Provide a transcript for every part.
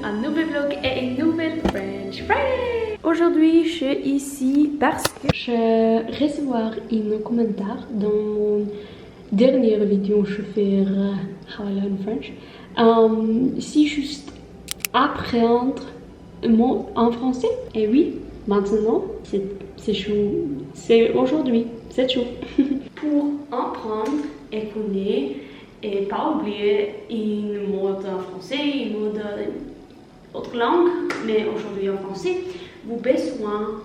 à un nouvel vlog et une nouvelle French Friday. Aujourd'hui, je suis ici parce que je recevoir un commentaire dans mon dernière vidéo je fais How I Learn French. Si juste apprendre un mot en français. Et oui, maintenant, c'est chaud. C'est aujourd'hui, c'est chaud. Pour apprendre et connaître et pas oublier une mode en français, une mode autre langue, mais aujourd'hui en français, vous avez besoin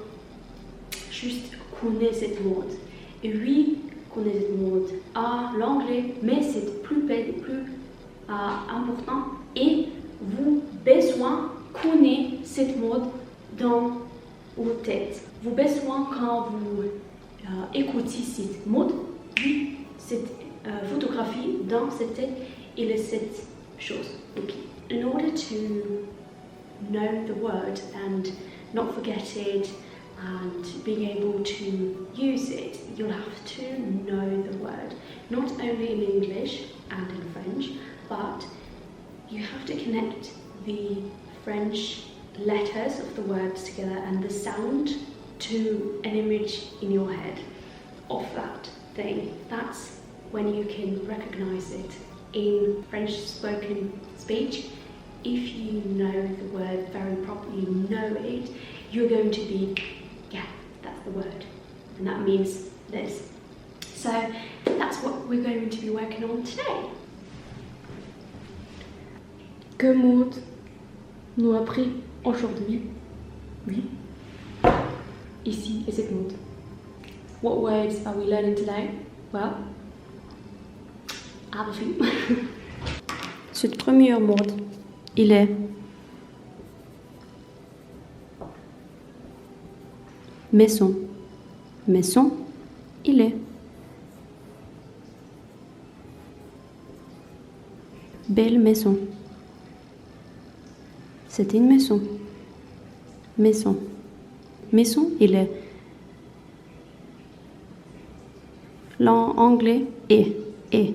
juste connaître cette mode. Et oui, connaître cette mode à l'anglais, mais c'est plus important. Et vous avez besoin connaître cette mode dans vos têtes. Vous avez besoin quand vous écoutez cette mode, oui, cette photographie dans cette tête, il est cette chose. Okay. In order to know the word and not forget it and being able to use it, you'll have to know the word, not only in English and in French, but you have to connect the French letters of the words together and the sound to an image in your head of that thing. That's when you can recognize it in French spoken speech. If you know the word very properly, you know it, you're going to be, yeah, that's the word. And that means this. So that's what we're going to be working on today. Que Maud nous a appris aujourd'hui? Oui. Ici est cette Maud. What words are we learning today? Well, I have a few. Cette première mot, il est maison. Maison, il est belle maison. C'est une maison. Maison. Maison, il est l'anglais est. Et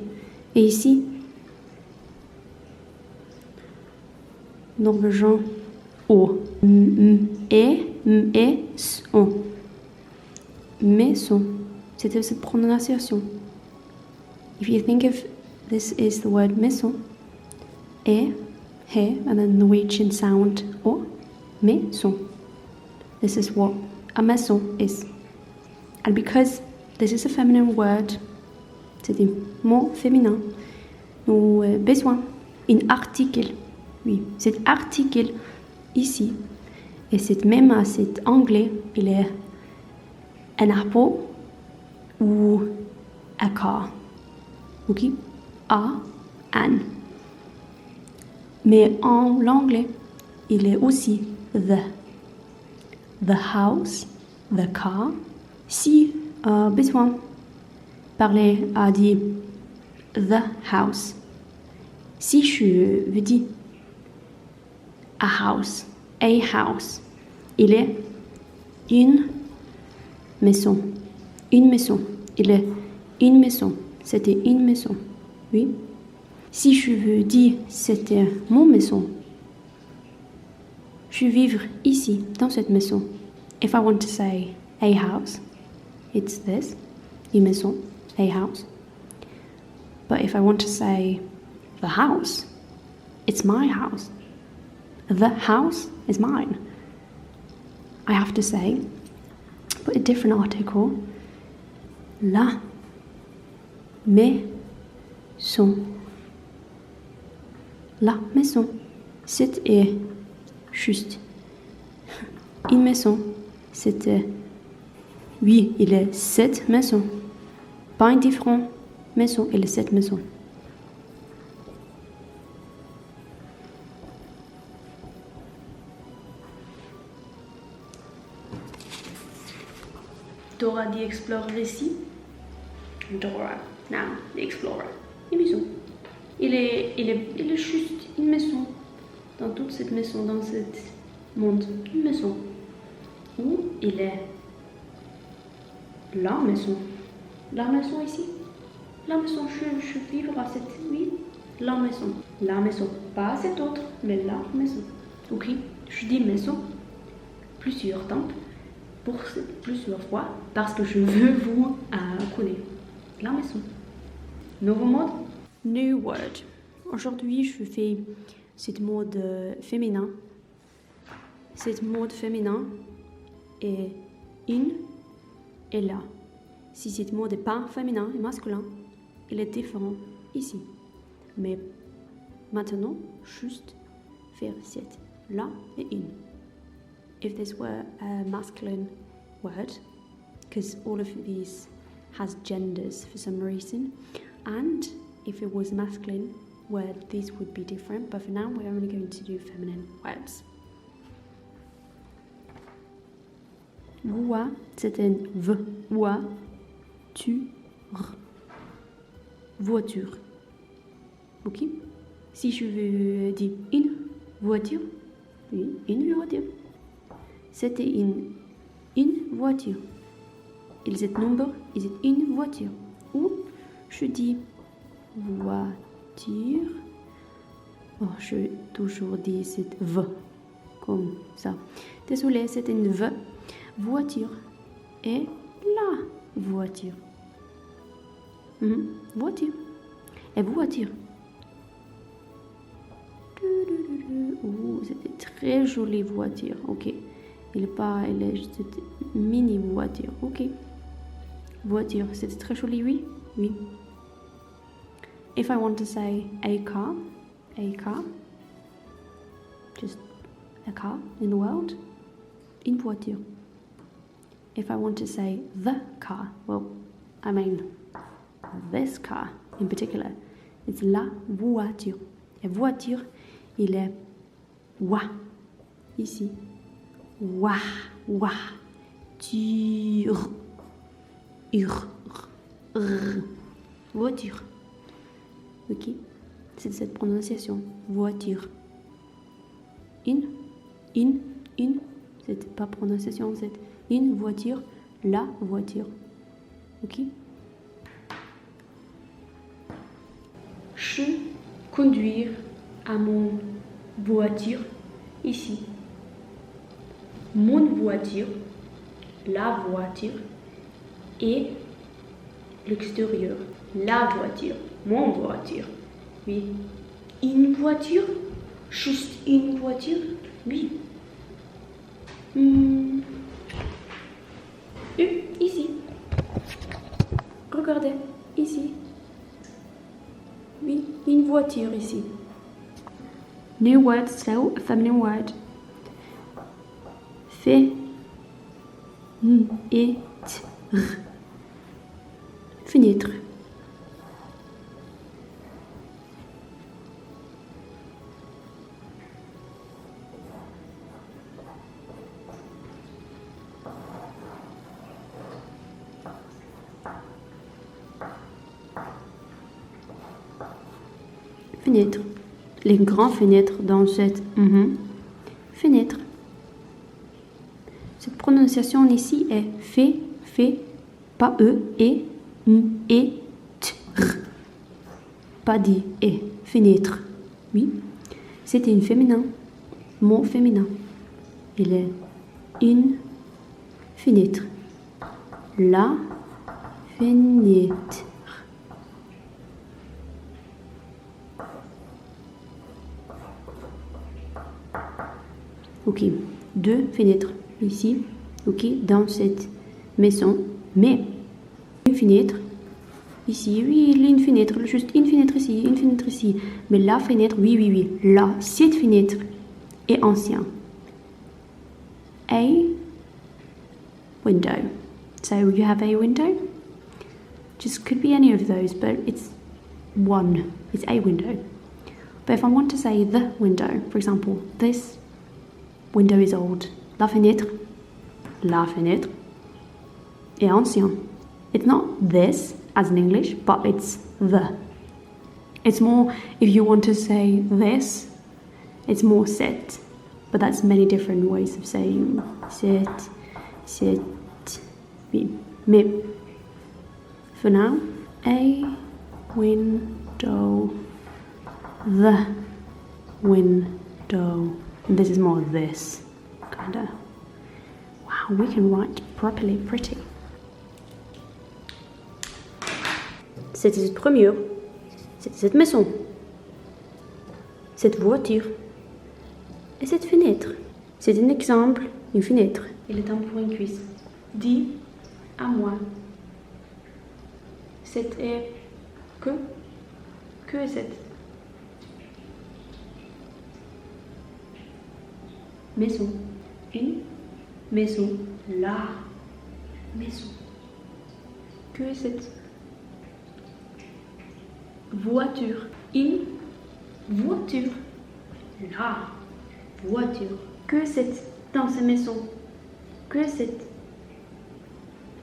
ici, norvégien, o. Son. Maison. C'était cette prononciation. If you think of this is the word maison, he, and then Norwegian sound o, maison. This is what a maison is. And because this is a feminine word, c'est un mot féminin, nous avons besoin d'un article. Oui, cet article ici, et c'est même à cet anglais, il est un arbre ou un car. Ok? A, an. Mais en anglais, il est aussi the. The house, the car. Si besoin parler à dire the house. Si je veux dire a house, il est une maison. Une maison. Il est une maison. C'était une maison. Oui. Si je veux dire c'était mon maison, je vivre ici, dans cette maison. If I want to say a house, it's this, une maison, a house. But if I want to say the house, it's my house. The house is mine. I have to say, put a different article, la maison. La maison. C'est juste une maison. C'était, oui, il est cette maison. Pas une différente maison, il est cette maison. Dora the Explorer ici. Dora, now, the Explorer. Une maison. Il est juste une maison. Dans toute cette maison, dans ce monde. Une maison. Où il est la maison. La maison ici. La maison, je vivre à cette... Oui, la maison. La maison. Pas cette autre, mais la maison. Ok, je dis maison plusieurs temps, pour plusieurs fois, parce que je veux vous connaître la maison. Nouveau mode, new word. Aujourd'hui, je fais cette mode féminin. Cette mode féminin est in et là. Si cette mode n'est pas féminin et masculin, il est différent ici. Mais maintenant, juste faire cette là et in. If this were a masculine word, because all of these has genders for some reason, and if it was a masculine word, these would be different, but for now we're only going to do feminine words. Voix, c'est un V. Voiture. Voiture. Ok? Si je veux dire une voiture, oui, une voiture. C'était une voiture. Is it number? Is it une voiture? Ou je dis voiture. Oh, je toujours dis cette V. Comme ça. Désolé, c'est une V. Voiture. Et la voiture. Voiture. Et voiture. Oh, c'était très jolie voiture. Ok. Elle est juste une mini voiture. Ok. Voiture, c'était très joli, oui? Oui. If I want to say a car, just a car in the world, une voiture. If I want to say the car, well, I mean this car in particular, it's la voiture. Et voiture, il est wa, ici. Wa, ture, voiture. Ok, c'est cette prononciation, voiture. In, c'est pas prononciation, c'est une voiture, la voiture. Ok. Je conduire à mon voiture ici. Mon voiture, la voiture et l'extérieur. La voiture, mon voiture. Oui. Une voiture, juste une voiture. Oui. Ici. Regardez, ici. Oui, une voiture ici. New word, so a feminine word. Fenêtre. Fenêtre. Les grandes fenêtres dans cette fenêtre. Cette prononciation ici est fait, pas et t, pas dit et, fenêtre. Oui, c'est un féminin, mot féminin. Il est une fenêtre. La fenêtre. Ok, deux fenêtres ici, ok, dans cette maison, mais une fenêtre ici, oui, une fenêtre, juste une fenêtre ici, mais la fenêtre, oui, là, cette fenêtre est ancienne. A window. So you have a window, just could be any of those, but it's one, it's a window. But if I want to say the window, for example, this window is old. La fenêtre est ancien. It's not this as in English, but it's the. It's more, if you want to say this, it's more set. But that's many different ways of saying set, oui. Mais for now, a window, the window. And this is more this. Kinda. Wow, we can write properly pretty. C'était cette première. C'était cette maison. Cette voiture. Et cette fenêtre. C'est un exemple, une fenêtre. Il est temps pour une cuisse. Dis à moi. C'était que est-ce? Maison. Une maison. La maison. Que est-ce? Voiture. Une voiture. La voiture. Que est-ce dans cette maison? Que est-ce?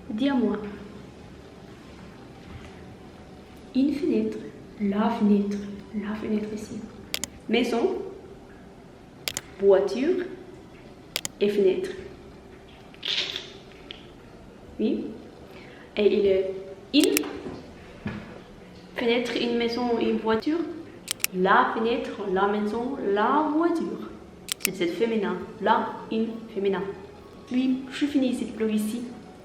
Dis-moi. Une fenêtre. La fenêtre. La fenêtre ici. Maison. Voiture. Et fenêtre. Oui. Et il est une fenêtre, une maison, une voiture. La fenêtre, la maison, la voiture. C'est féminin. La, une, féminin. Oui, je finis cette blog ici.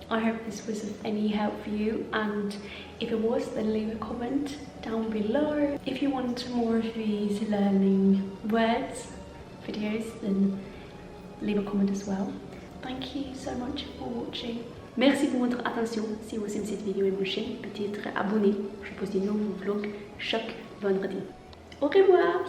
I hope this was of any help for you, and if it was, then leave a comment down below. If you want more of these learning words videos, then leave a comment as well. Thank you so much for watching. Merci pour votre attention. Si vous aimez cette vidéo et mon chaîne, peut-être abonnez. Je poste des nouveaux vlogs chaque vendredi. Au revoir.